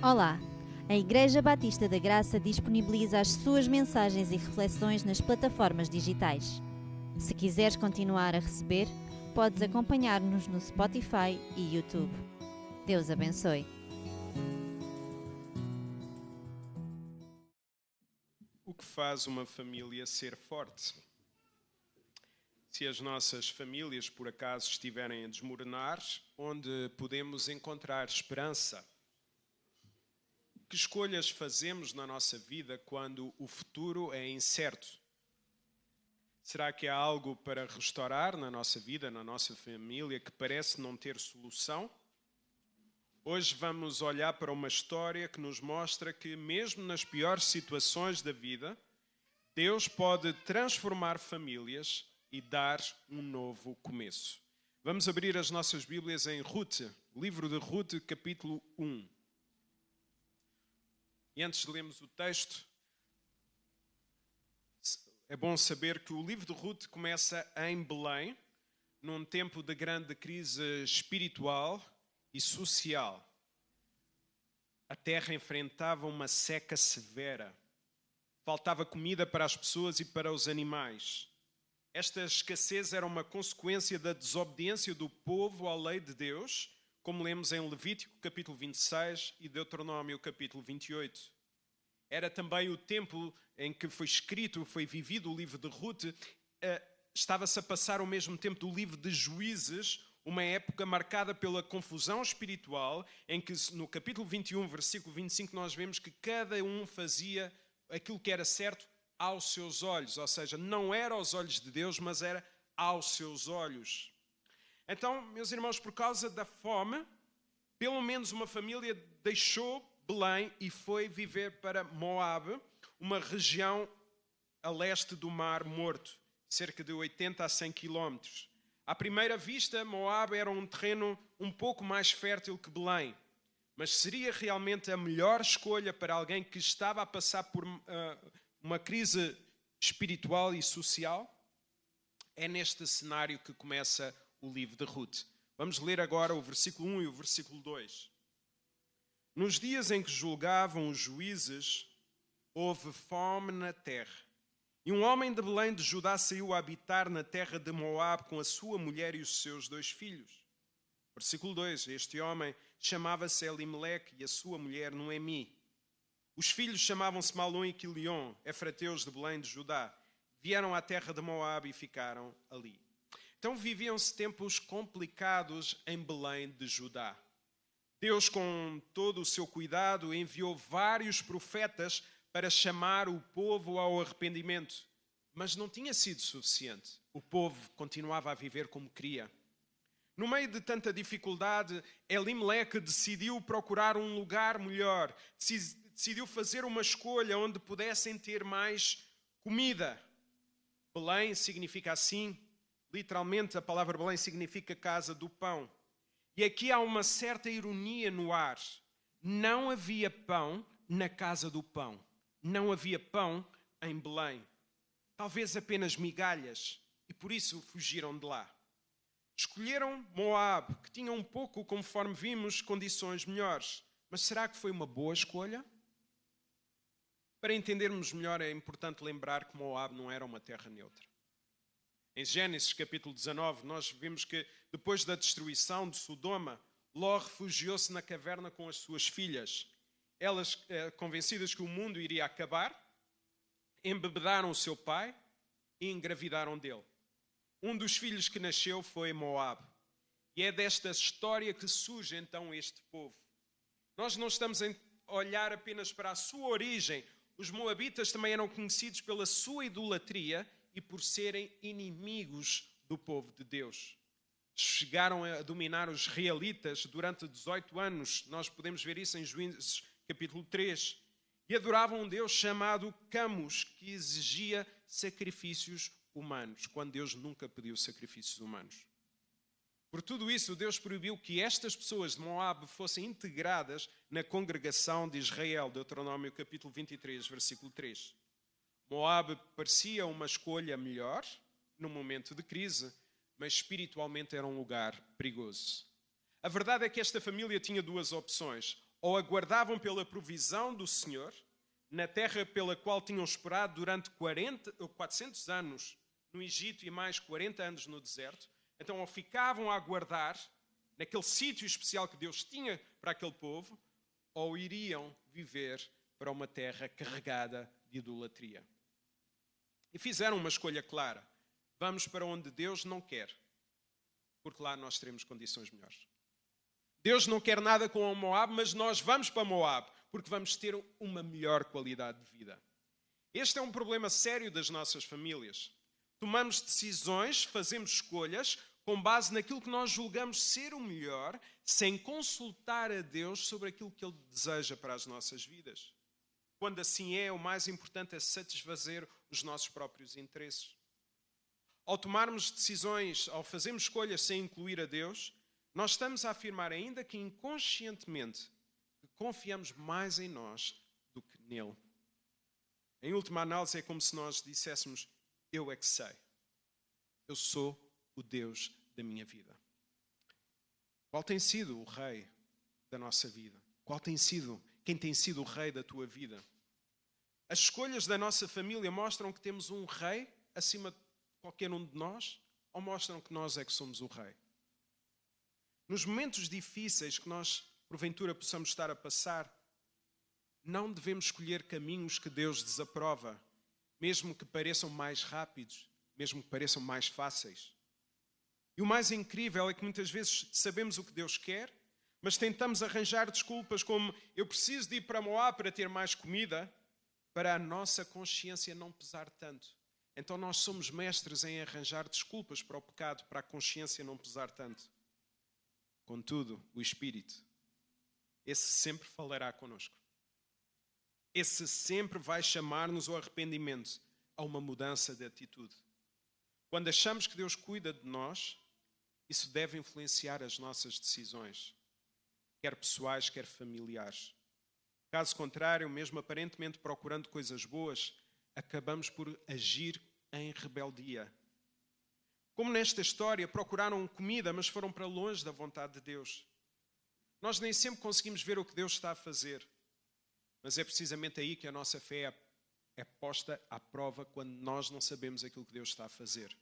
Olá! A Igreja Batista da Graça disponibiliza as suas mensagens e reflexões nas plataformas digitais. Se quiseres continuar a receber, podes acompanhar-nos no Spotify e YouTube. Deus abençoe. O que faz uma família ser forte? Se as nossas famílias, por acaso, estiverem a desmoronar, onde podemos encontrar esperança? Que escolhas fazemos na nossa vida quando o futuro é incerto? Será que há algo para restaurar na nossa vida, na nossa família, que parece não ter solução? Hoje vamos olhar para uma história que nos mostra que, mesmo nas piores situações da vida, Deus pode transformar famílias e dar um novo começo. Vamos abrir as nossas Bíblias em Ruth, livro de Ruth, capítulo 1. E antes de lermos o texto, é bom saber que o livro de Ruth começa em Belém, num tempo de grande crise espiritual e social. A terra enfrentava uma seca severa. Faltava comida para as pessoas e para os animais. Esta escassez era uma consequência da desobediência do povo à lei de Deus, como lemos em Levítico capítulo 26 e Deuteronômio capítulo 28. Era também o tempo em que foi vivido o livro de Ruth. Estava-se a passar ao mesmo tempo do livro de Juízes, uma época marcada pela confusão espiritual, em que no capítulo 21, versículo 25, nós vemos que cada um fazia aquilo que era certo aos seus olhos, ou seja, não era aos olhos de Deus, mas era aos seus olhos. Então, meus irmãos, por causa da fome, pelo menos uma família deixou Belém e foi viver para Moabe, uma região a leste do Mar Morto, cerca de 80 a 100 quilómetros. À primeira vista, Moabe era um terreno um pouco mais fértil que Belém, mas seria realmente a melhor escolha para alguém que estava a passar por uma crise espiritual e social? É neste cenário que começa o livro de Ruth. Vamos ler agora o versículo 1 e o versículo 2. Nos dias em que julgavam os juízes, houve fome na terra. E um homem de Belém de Judá saiu a habitar na terra de Moabe com a sua mulher e os seus 2 filhos. Versículo 2. Este homem chamava-se Elimeleque e a sua mulher Noemi. Os filhos chamavam-se Malom e Quilion, efrateus de Belém de Judá. Vieram à terra de Moabe e ficaram ali. Então viviam-se tempos complicados em Belém de Judá. Deus, com todo o seu cuidado, enviou vários profetas para chamar o povo ao arrependimento. Mas não tinha sido suficiente. O povo continuava a viver como queria. No meio de tanta dificuldade, Elimeleque decidiu procurar um lugar melhor. Decidiu fazer uma escolha onde pudessem ter mais comida. Belém significa assim, literalmente a palavra Belém significa casa do pão. E aqui há uma certa ironia no ar. Não havia pão na casa do pão. Não havia pão em Belém. Talvez apenas migalhas. E por isso fugiram de lá. Escolheram Moabe, que tinha um pouco, conforme vimos, condições melhores. Mas será que foi uma boa escolha? Para entendermos melhor, é importante lembrar que Moabe não era uma terra neutra. Em Gênesis capítulo 19, nós vimos que depois da destruição de Sodoma, Ló refugiou-se na caverna com as suas filhas. Elas, convencidas que o mundo iria acabar, embebedaram o seu pai e engravidaram dele. Um dos filhos que nasceu foi Moabe. E é desta história que surge então este povo. Nós não estamos a olhar apenas para a sua origem. Os moabitas também eram conhecidos pela sua idolatria e por serem inimigos do povo de Deus. Chegaram a dominar os israelitas durante 18 anos. Nós podemos ver isso em Juízes capítulo 3. E adoravam um Deus chamado Camus, que exigia sacrifícios humanos, quando Deus nunca pediu sacrifícios humanos. Por tudo isso, Deus proibiu que estas pessoas de Moabe fossem integradas na congregação de Israel. Deuteronômio capítulo 23, versículo 3. Moabe parecia uma escolha melhor no momento de crise, mas espiritualmente era um lugar perigoso. A verdade é que esta família tinha 2 opções. ou aguardavam pela provisão do Senhor, na terra pela qual tinham esperado durante 400 anos no Egito e mais 40 anos no deserto. Então, ou ficavam a aguardar naquele sítio especial que Deus tinha para aquele povo, ou iriam viver para uma terra carregada de idolatria. E fizeram uma escolha clara. Vamos para onde Deus não quer, porque lá nós teremos condições melhores. Deus não quer nada com o Moab, mas nós vamos para Moab, porque vamos ter uma melhor qualidade de vida. Este é um problema sério das nossas famílias. Tomamos decisões, fazemos escolhas com base naquilo que nós julgamos ser o melhor, sem consultar a Deus sobre aquilo que Ele deseja para as nossas vidas. Quando assim é, o mais importante é satisfazer os nossos próprios interesses. Ao tomarmos decisões, ao fazermos escolhas sem incluir a Deus, nós estamos a afirmar, ainda que inconscientemente, que confiamos mais em nós do que nele. Em última análise, é como se nós disséssemos: eu é que sei. Eu sou o Deus da minha vida. Qual tem sido o rei da nossa vida? Quem tem sido o rei da tua vida? As escolhas da nossa família mostram que temos um rei acima de qualquer um de nós, ou mostram que nós é que somos o rei? Nos momentos difíceis que nós, porventura, possamos estar a passar, não devemos escolher caminhos que Deus desaprova, mesmo que pareçam mais rápidos, mesmo que pareçam mais fáceis. E o mais incrível é que muitas vezes sabemos o que Deus quer, mas tentamos arranjar desculpas como: eu preciso de ir para Moab para ter mais comida, para a nossa consciência não pesar tanto. Então nós somos mestres em arranjar desculpas para o pecado, para a consciência não pesar tanto. Contudo, o Espírito, esse sempre falará connosco. Esse sempre vai chamar-nos ao arrependimento, a uma mudança de atitude. Quando achamos que Deus cuida de nós, isso deve influenciar as nossas decisões, quer pessoais, quer familiares. Caso contrário, mesmo aparentemente procurando coisas boas, acabamos por agir em rebeldia. Como nesta história, procuraram comida, mas foram para longe da vontade de Deus. Nós nem sempre conseguimos ver o que Deus está a fazer, mas é precisamente aí que a nossa fé é posta à prova, quando nós não sabemos aquilo que Deus está a fazer.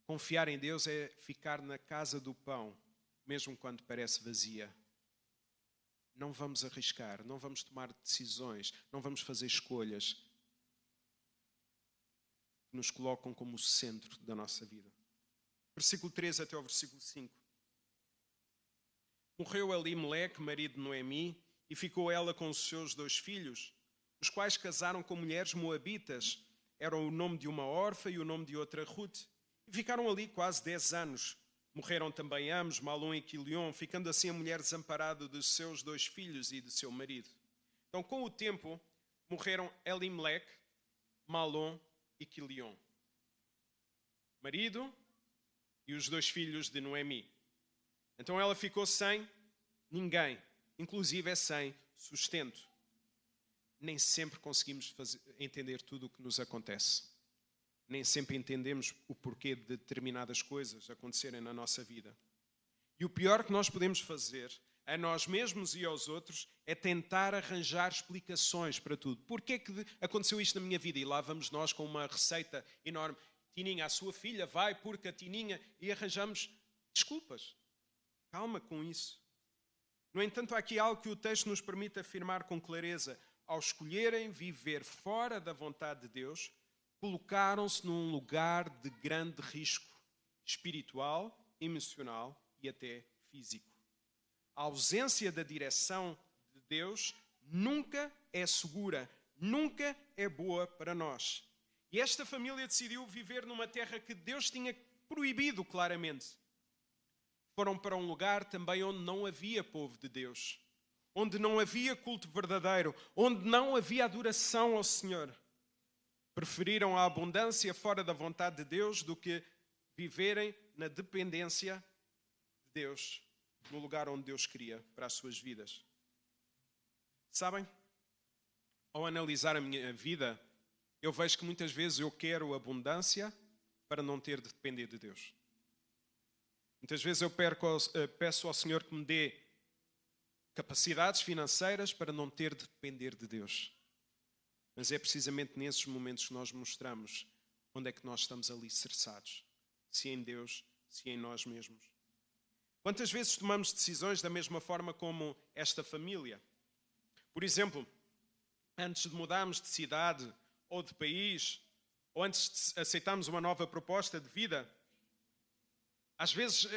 Confiar em Deus é ficar na casa do pão, mesmo quando parece vazia. Não vamos arriscar, não vamos tomar decisões, não vamos fazer escolhas que nos colocam como o centro da nossa vida. Versículo 3 até ao versículo 5. Morreu Elimeleque, marido de Noemi, e ficou ela com os seus 2 filhos, os quais casaram com mulheres moabitas. Eram o nome de uma órfã e o nome de outra Ruth. E ficaram ali quase 10 anos. Morreram também ambos, Malom e Quilion, ficando assim a mulher desamparada dos seus 2 filhos e de seu marido. Então, com o tempo, morreram Elimeleque, Malom e Quilion, marido e os 2 filhos de Noemi. Então ela ficou sem ninguém, inclusive sem sustento. Nem sempre conseguimos entender tudo o que nos acontece. Nem sempre entendemos o porquê de determinadas coisas acontecerem na nossa vida. E o pior que nós podemos fazer a nós mesmos e aos outros é tentar arranjar explicações para tudo. Porquê que aconteceu isto na minha vida? E lá vamos nós com uma receita enorme. Tininha, a sua filha vai porque a Tininha... E arranjamos desculpas. Calma com isso. No entanto, há aqui algo que o texto nos permite afirmar com clareza. Ao escolherem viver fora da vontade de Deus, colocaram-se num lugar de grande risco espiritual, emocional e até físico. A ausência da direção de Deus nunca é segura, nunca é boa para nós. E esta família decidiu viver numa terra que Deus tinha proibido claramente. Foram para um lugar também onde não havia povo de Deus, onde não havia culto verdadeiro, onde não havia adoração ao Senhor. Preferiram a abundância fora da vontade de Deus do que viverem na dependência de Deus, no lugar onde Deus queria para as suas vidas. Sabem, ao analisar a minha vida, eu vejo que muitas vezes eu quero abundância para não ter de depender de Deus. Muitas vezes eu peço ao Senhor que me dê capacidades financeiras para não ter de depender de Deus. Mas é precisamente nesses momentos que nós mostramos onde é que nós estamos alicerçados. Se em Deus, se em nós mesmos. Quantas vezes tomamos decisões da mesma forma como esta família? Por exemplo, antes de mudarmos de cidade ou de país, ou antes de aceitarmos uma nova proposta de vida, às vezes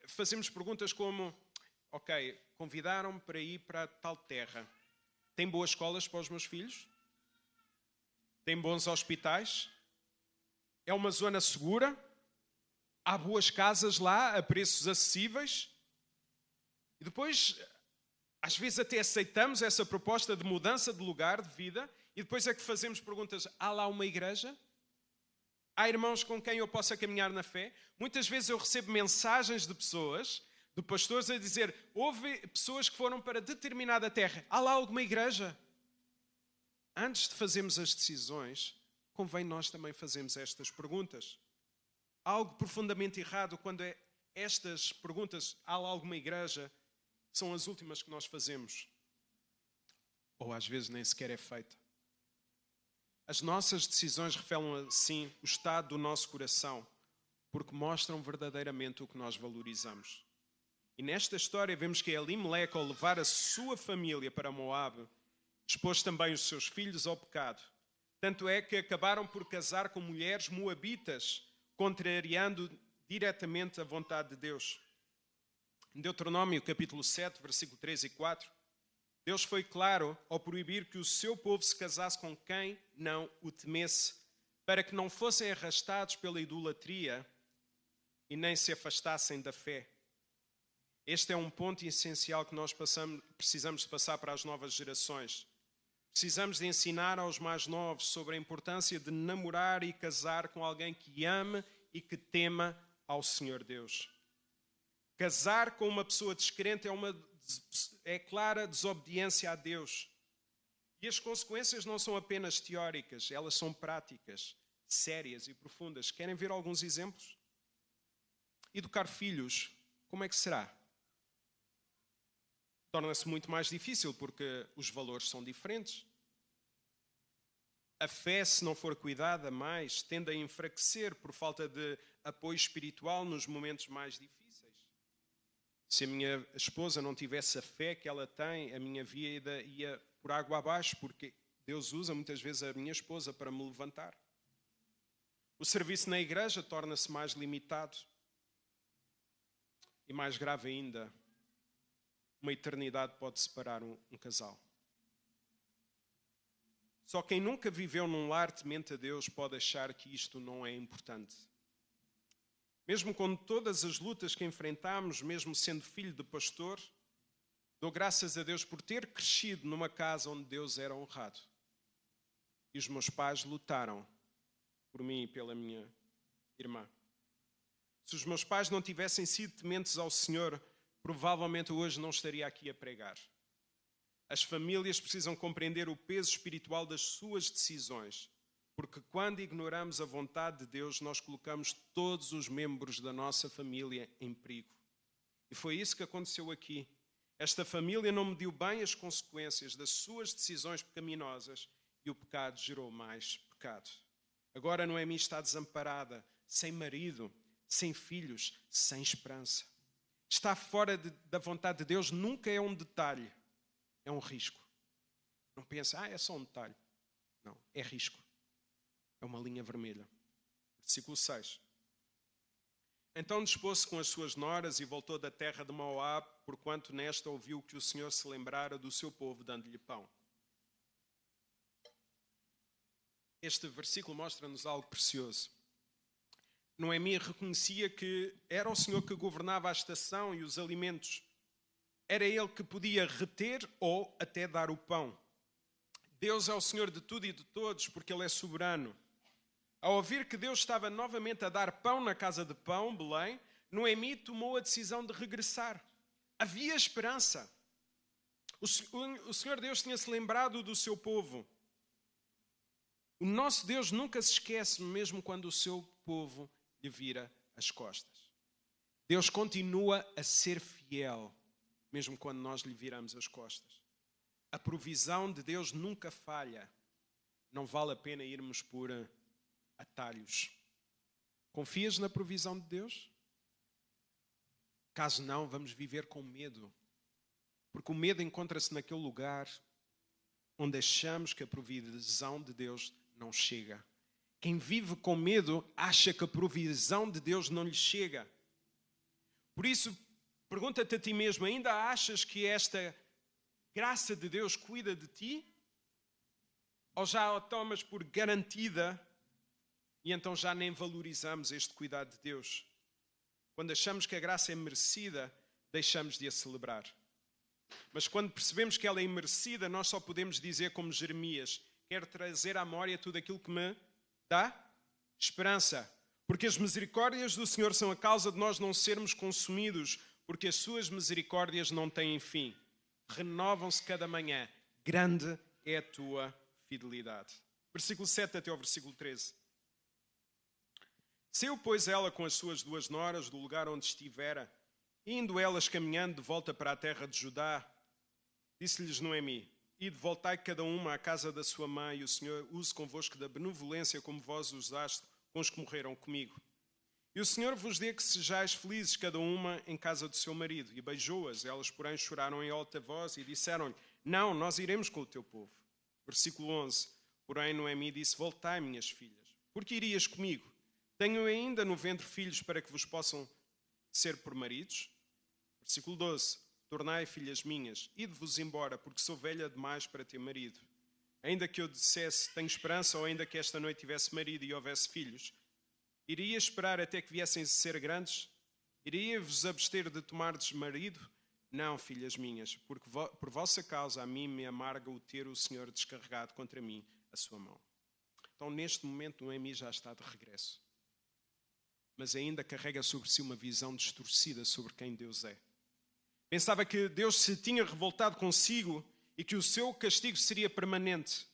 fazemos perguntas como: ok, convidaram-me para ir para tal terra. Tem boas escolas para os meus filhos? Tem bons hospitais? É uma zona segura? Há boas casas lá a preços acessíveis? E depois, às vezes até aceitamos essa proposta de mudança de lugar de vida e depois é que fazemos perguntas: há lá uma igreja? Há irmãos com quem eu possa caminhar na fé? Muitas vezes eu recebo mensagens de pessoas, de pastores, a dizer: houve pessoas que foram para determinada terra. Há lá alguma igreja? Antes de fazermos as decisões, convém nós também fazermos estas perguntas. Há algo profundamente errado quando estas perguntas: há lá alguma igreja? São as últimas que nós fazemos. Ou às vezes nem sequer é feita. As nossas decisões revelam assim o estado do nosso coração, porque mostram verdadeiramente o que nós valorizamos. E nesta história vemos que Elimeleque, ao levar a sua família para Moabe, expôs também os seus filhos ao pecado. Tanto é que acabaram por casar com mulheres moabitas, contrariando diretamente a vontade de Deus. Em Deuteronômio, capítulo 7, versículo 3 e 4, Deus foi claro ao proibir que o seu povo se casasse com quem não o temesse, para que não fossem arrastados pela idolatria e nem se afastassem da fé. Este é um ponto essencial que nós precisamos de passar para as novas gerações. Precisamos de ensinar aos mais novos sobre a importância de namorar e casar com alguém que ame e que tema ao Senhor Deus. Casar com uma pessoa descrente é clara desobediência a Deus. E as consequências não são apenas teóricas, elas são práticas, sérias e profundas. Querem ver alguns exemplos? Educar filhos, como é que será? Torna-se muito mais difícil porque os valores são diferentes. A fé, se não for cuidada mais, tende a enfraquecer por falta de apoio espiritual nos momentos mais difíceis. Se a minha esposa não tivesse a fé que ela tem, a minha vida ia por água abaixo, porque Deus usa muitas vezes a minha esposa para me levantar. O serviço na igreja torna-se mais limitado. E mais grave ainda, uma eternidade pode separar um casal. Só quem nunca viveu num lar temente a Deus pode achar que isto não é importante. Mesmo com todas as lutas que enfrentamos, mesmo sendo filho de pastor, dou graças a Deus por ter crescido numa casa onde Deus era honrado. E os meus pais lutaram por mim e pela minha irmã. Se os meus pais não tivessem sido tementes ao Senhor, provavelmente hoje não estaria aqui a pregar. As famílias precisam compreender o peso espiritual das suas decisões, porque quando ignoramos a vontade de Deus, nós colocamos todos os membros da nossa família em perigo. E foi isso que aconteceu aqui. Esta família não mediu bem as consequências das suas decisões pecaminosas e o pecado gerou mais pecado. Agora Noemi está desamparada, sem marido, sem filhos, sem esperança. Estar fora da vontade de Deus nunca é um detalhe, é um risco. Não pensa, é só um detalhe. Não, é risco. É uma linha vermelha. Versículo 6. Então dispôs-se com as suas noras e voltou da terra de Moabe, porquanto nesta ouviu que o Senhor se lembrara do seu povo, dando-lhe pão. Este versículo mostra-nos algo precioso. Noemi reconhecia que era o Senhor que governava a estação e os alimentos. Era Ele que podia reter ou até dar o pão. Deus é o Senhor de tudo e de todos, porque Ele é soberano. Ao ouvir que Deus estava novamente a dar pão na casa de pão, Belém, Noemi tomou a decisão de regressar. Havia esperança. O Senhor Deus tinha-se lembrado do seu povo. O nosso Deus nunca se esquece, mesmo quando o seu povo lhe vira as costas. Deus continua a ser fiel, mesmo quando nós lhe viramos as costas. A provisão de Deus nunca falha. Não vale a pena irmos por atalhos. Confias na provisão de Deus? Caso não, vamos viver com medo. Porque o medo encontra-se naquele lugar onde achamos que a provisão de Deus não chega. Quem vive com medo acha que a provisão de Deus não lhe chega. Por isso, pergunta-te a ti mesmo, ainda achas que esta graça de Deus cuida de ti? Ou já a tomas por garantida e então já nem valorizamos este cuidado de Deus? Quando achamos que a graça é merecida, deixamos de a celebrar. Mas quando percebemos que ela é imerecida, nós só podemos dizer como Jeremias: quero trazer à memória tudo aquilo que me dá esperança. Porque as misericórdias do Senhor são a causa de nós não sermos consumidos, porque as suas misericórdias não têm fim. Renovam-se cada manhã. Grande é a tua fidelidade. Versículo 7 até ao versículo 13. Saiu, pois, ela com as suas 2 noras do lugar onde estivera, indo elas caminhando de volta para a terra de Judá, disse-lhes Noemi: ide, voltai cada uma à casa da sua mãe, e o Senhor use convosco da benevolência como vós usaste com os que morreram comigo. E o Senhor vos dê que sejais felizes cada uma em casa do seu marido. E beijou-as, elas porém choraram em alta voz e disseram-lhe: não, nós iremos com o teu povo. Versículo 11. Porém Noemi disse: voltai, minhas filhas, porque irias comigo? Tenho ainda no ventre filhos para que vos possam ser por maridos? Versículo 12. Tornai, filhas minhas, ide-vos embora, porque sou velha demais para ter marido. Ainda que eu dissesse, tenho esperança, ou ainda que esta noite tivesse marido e houvesse filhos, iria esperar até que viessem a ser grandes? Iria-vos abster de tomardes marido? Não, filhas minhas, porque por vossa causa a mim me amarga o ter o Senhor descarregado contra mim a sua mão. Então, neste momento, Noemi já está de regresso. Mas ainda carrega sobre si uma visão distorcida sobre quem Deus é. Pensava que Deus se tinha revoltado consigo e que o seu castigo seria permanente.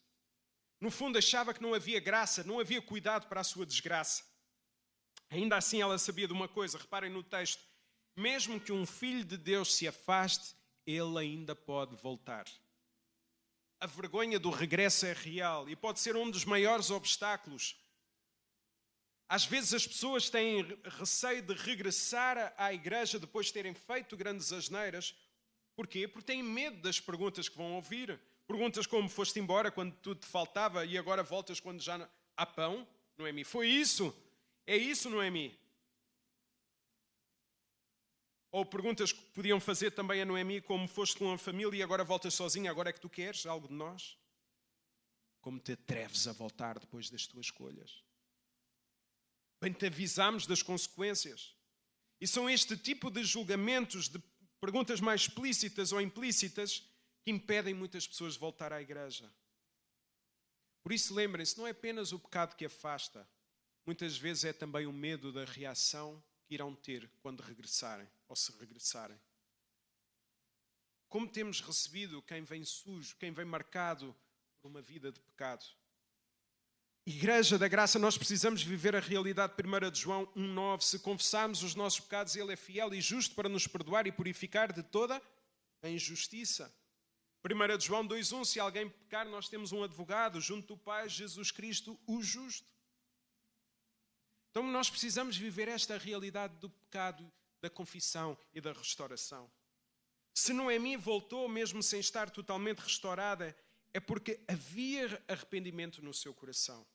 No fundo, achava que não havia graça, não havia cuidado para a sua desgraça. Ainda assim, ela sabia de uma coisa, reparem no texto: mesmo que um filho de Deus se afaste, ele ainda pode voltar. A vergonha do regresso é real e pode ser um dos maiores obstáculos. Às vezes as pessoas têm receio de regressar à igreja depois de terem feito grandes asneiras. Porquê? Porque têm medo das perguntas que vão ouvir. Perguntas como: foste embora quando tudo te faltava e agora voltas quando já há pão? Noemi, foi isso? É isso, Noemi? Ou perguntas que podiam fazer também a Noemi, como: foste com uma família e agora voltas sozinha, agora é que tu queres algo de nós? Como te atreves a voltar depois das tuas escolhas? Bem, te avisamos das consequências. E são este tipo de julgamentos, de perguntas mais explícitas ou implícitas, que impedem muitas pessoas de voltar à igreja. Por isso, lembrem-se, não é apenas o pecado que afasta. Muitas vezes é também o medo da reação que irão ter quando regressarem, ou se regressarem. Como temos recebido quem vem sujo, quem vem marcado por uma vida de pecado? Igreja da Graça, nós precisamos viver a realidade 1 de João 1,9. Se confessarmos os nossos pecados, Ele é fiel e justo para nos perdoar e purificar de toda a injustiça. 1 de João 2,1. Se alguém pecar, nós temos um advogado junto do Pai, Jesus Cristo, o justo. Então nós precisamos viver esta realidade do pecado, da confissão e da restauração. Se Noemi voltou, mesmo sem estar totalmente restaurada, é porque havia arrependimento no seu coração.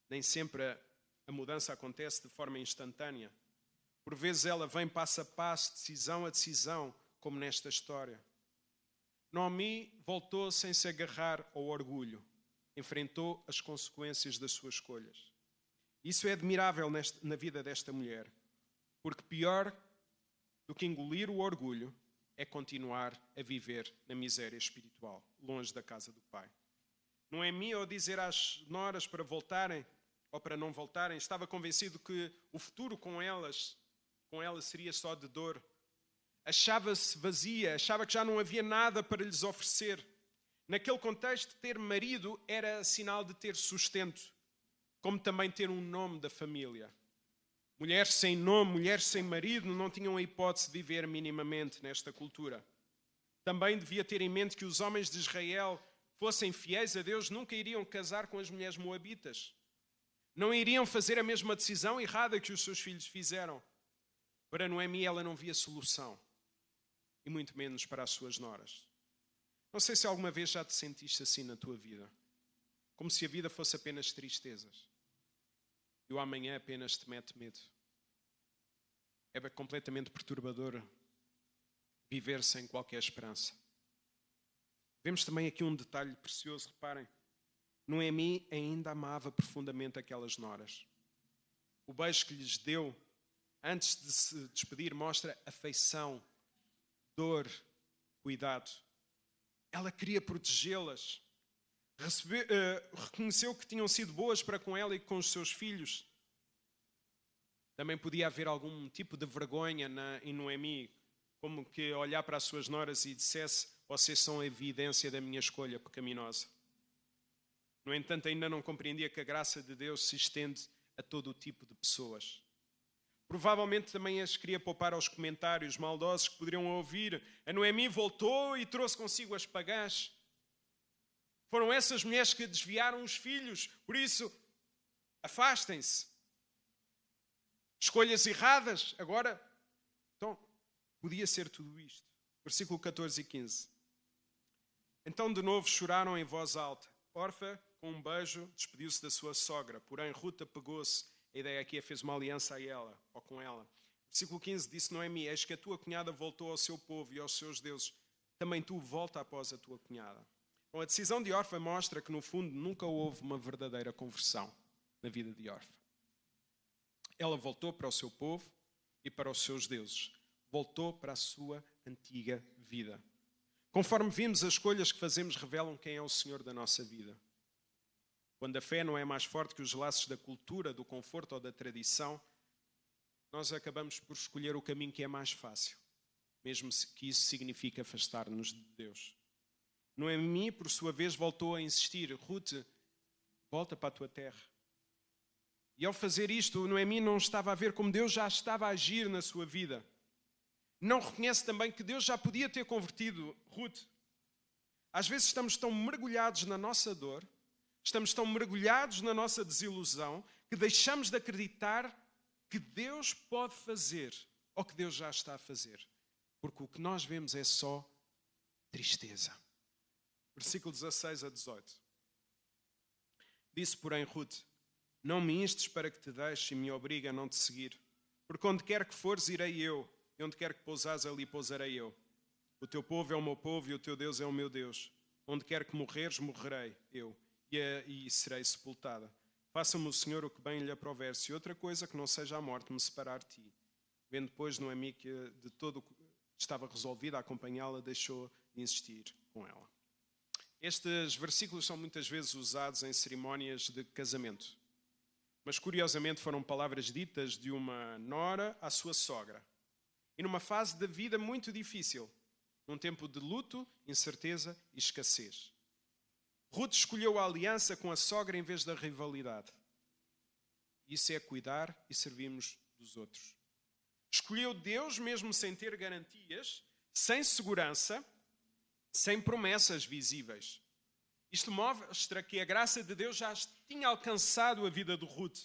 Nem sempre a mudança acontece de forma instantânea. Por vezes ela vem passo a passo, decisão a decisão, como nesta história. Noemi voltou sem se agarrar ao orgulho. Enfrentou as consequências das suas escolhas. Isso é admirável na vida desta mulher. Porque pior do que engolir o orgulho é continuar a viver na miséria espiritual, longe da casa do Pai. Noemi, ao dizer às noras para voltarem ou para não voltarem, estava convencido que o futuro com ela seria só de dor. Achava-se vazia, achava que já não havia nada para lhes oferecer. Naquele contexto, ter marido era sinal de ter sustento, como também ter um nome da família. Mulheres sem nome, mulheres sem marido, não tinham a hipótese de viver minimamente nesta cultura. Também devia ter em mente que os homens de Israel fossem fiéis a Deus, nunca iriam casar com as mulheres moabitas. Não iriam fazer a mesma decisão errada que os seus filhos fizeram. Para Noemi ela não via solução, e muito menos para as suas noras. Não sei se alguma vez já te sentiste assim na tua vida, como se a vida fosse apenas tristezas e o amanhã apenas te mete medo. É completamente perturbador viver sem qualquer esperança. Vemos também aqui um detalhe precioso, reparem. Noemi ainda amava profundamente aquelas noras. O beijo que lhes deu antes de se despedir mostra afeição, dor, cuidado. Ela queria protegê-las. Reconheceu que tinham sido boas para com ela e com os seus filhos. Também podia haver algum tipo de vergonha em Noemi, como que olhar para as suas noras e dissesse: vocês são a evidência da minha escolha pecaminosa. No entanto, ainda não compreendia que a graça de Deus se estende a todo o tipo de pessoas. Provavelmente também as queria poupar aos comentários maldosos que poderiam ouvir. A Noemi voltou e trouxe consigo as pagãs. Foram essas mulheres que desviaram os filhos, por isso, afastem-se. Escolhas erradas, agora, então, podia ser tudo isto. Versículo 14 e 15. Então de novo choraram em voz alta. Orfa, com um beijo, despediu-se da sua sogra, porém Ruth apegou-se. A ideia aqui é fez uma aliança a ela, ou com ela. Versículo 15 disse Noemi: eis que a tua cunhada voltou ao seu povo e aos seus deuses. Também tu volta após a tua cunhada. Bom, a decisão de Orfa mostra que no fundo nunca houve uma verdadeira conversão na vida de Orfa. Ela voltou para o seu povo e para os seus deuses. Voltou para a sua antiga vida. Conforme vimos, as escolhas que fazemos revelam quem é o Senhor da nossa vida. Quando a fé não é mais forte que os laços da cultura, do conforto ou da tradição, nós acabamos por escolher o caminho que é mais fácil, mesmo que isso signifique afastar-nos de Deus. Noemi, por sua vez, voltou a insistir: Ruth, volta para a tua terra. E ao fazer isto, Noemi não estava a ver como Deus já estava a agir na sua vida. Não reconhece também que Deus já podia ter convertido Ruth. Às vezes estamos tão mergulhados na nossa dor, estamos tão mergulhados na nossa desilusão, que deixamos de acreditar que Deus pode fazer, ou que Deus já está a fazer. Porque o que nós vemos é só tristeza. Versículo 16 a 18. Disse, porém, Ruth: não me instes para que te deixe e me obrigue a não te seguir. Porque onde quer que fores, irei eu. E onde quer que pousares, ali pousarei eu. O teu povo é o meu povo e o teu Deus é o meu Deus. Onde quer que morreres, morrerei eu. E serei sepultada. Faça-me o Senhor o que bem lhe aprouver. Se outra coisa que não seja a morte me separar de ti. Vendo depois Noemi que de todo estava resolvida a acompanhá-la, deixou de insistir com ela. Estes versículos são muitas vezes usados em cerimónias de casamento. Mas curiosamente foram palavras ditas de uma nora à sua sogra. E numa fase da vida muito difícil. Num tempo de luto, incerteza e escassez. Ruth escolheu a aliança com a sogra em vez da rivalidade. Isso é cuidar e servirmos dos outros. Escolheu Deus mesmo sem ter garantias, sem segurança, sem promessas visíveis. Isto mostra que a graça de Deus já tinha alcançado a vida de Ruth.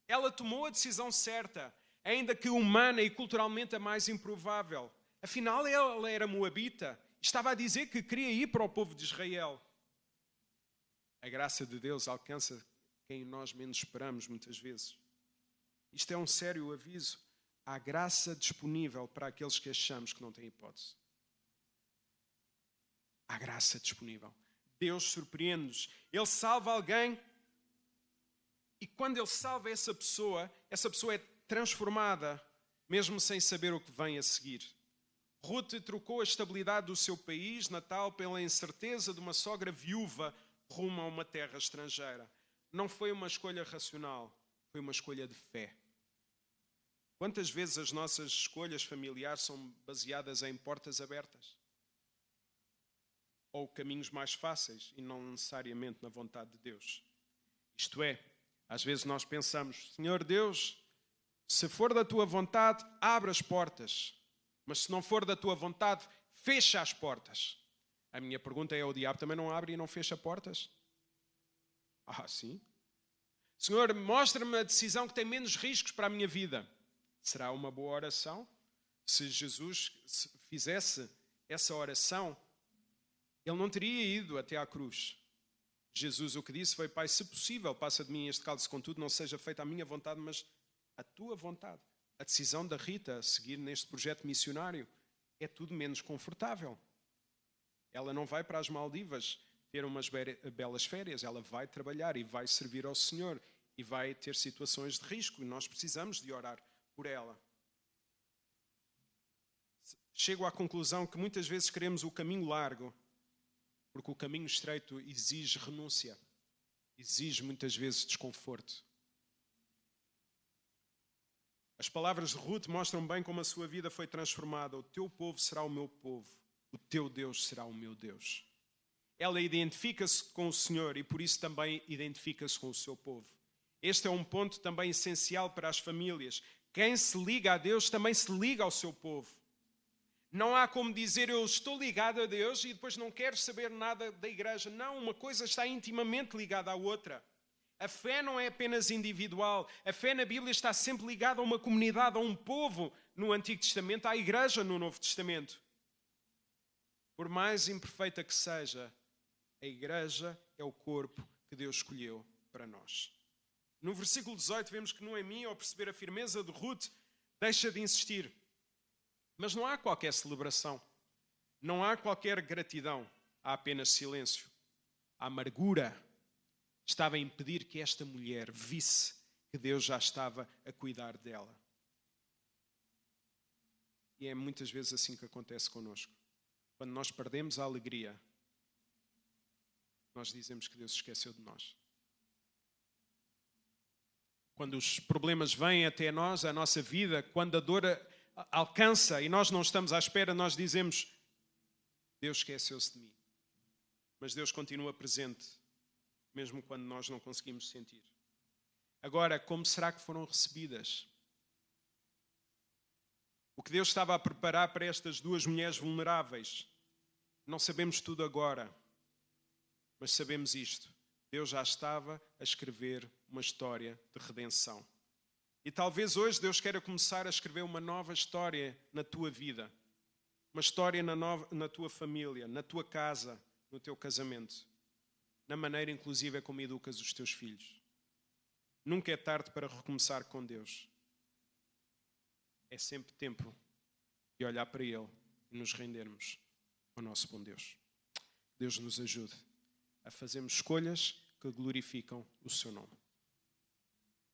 Ela tomou a decisão certa, ainda que humana e culturalmente a mais improvável. Afinal, ela era moabita. Estava a dizer que queria ir para o povo de Israel. A graça de Deus alcança quem nós menos esperamos muitas vezes. Isto é um sério aviso. Há graça disponível para aqueles que achamos que não têm hipótese. Há graça disponível. Deus surpreende-nos. Ele salva alguém e quando Ele salva essa pessoa é transformada, mesmo sem saber o que vem a seguir. Ruth trocou a estabilidade do seu país natal pela incerteza de uma sogra viúva rumo a uma terra estrangeira. Não foi uma escolha racional, foi uma escolha de fé. Quantas vezes as nossas escolhas familiares são baseadas em portas abertas? Ou caminhos mais fáceis e não necessariamente na vontade de Deus? Isto é, às vezes nós pensamos: Senhor Deus, Se for da tua vontade, abre as portas. Mas se não for da tua vontade, fecha as portas. A minha pergunta é, o diabo também não abre e não fecha portas? Ah, sim. Senhor, mostra-me a decisão que tem menos riscos para a minha vida. Será uma boa oração? Se Jesus fizesse essa oração, ele não teria ido até à cruz. Jesus o que disse foi, Pai, se possível, passa de mim este cálice, contudo, não seja feita a minha vontade, mas a tua vontade. A decisão da Rita a seguir neste projeto missionário é tudo menos confortável. Ela não vai para as Maldivas ter umas belas férias, ela vai trabalhar e vai servir ao Senhor e vai ter situações de risco e nós precisamos de orar por ela. Chego à conclusão que muitas vezes queremos o caminho largo, porque o caminho estreito exige renúncia, exige muitas vezes desconforto. As palavras de Ruth mostram bem como a sua vida foi transformada. O teu povo será o meu povo, o teu Deus será o meu Deus. Ela identifica-se com o Senhor e por isso também identifica-se com o seu povo. Este é um ponto também essencial para as famílias. Quem se liga a Deus também se liga ao seu povo. Não há como dizer eu estou ligado a Deus e depois não quero saber nada da igreja. Não, uma coisa está intimamente ligada à outra. A fé não é apenas individual. A fé na Bíblia está sempre ligada a uma comunidade, a um povo no Antigo Testamento, à igreja no Novo Testamento. Por mais imperfeita que seja, a igreja é o corpo que Deus escolheu para nós. No versículo 18 vemos que Noemi, ao perceber a firmeza de Ruth, deixa de insistir. Mas não há qualquer celebração, não há qualquer gratidão, há apenas silêncio. A amargura estava a impedir que esta mulher visse que Deus já estava a cuidar dela. E é muitas vezes assim que acontece connosco. Quando nós perdemos a alegria, nós dizemos que Deus se esqueceu de nós. Quando os problemas vêm até nós, a nossa vida, quando a dor alcança e nós não estamos à espera, nós dizemos, Deus esqueceu-se de mim. Mas Deus continua presente, mesmo quando nós não conseguimos sentir. Agora, como será que foram recebidas? O que Deus estava a preparar para estas duas mulheres vulneráveis, não sabemos tudo agora, mas sabemos isto. Deus já estava a escrever uma história de redenção. E talvez hoje Deus queira começar a escrever uma nova história na tua vida. Uma história na tua família, na tua casa, no teu casamento. Na maneira, inclusive, como educas os teus filhos. Nunca é tarde para recomeçar com Deus. É sempre tempo de olhar para Ele e nos rendermos ao nosso bom Deus. Deus nos ajude a fazermos escolhas que glorificam o seu nome.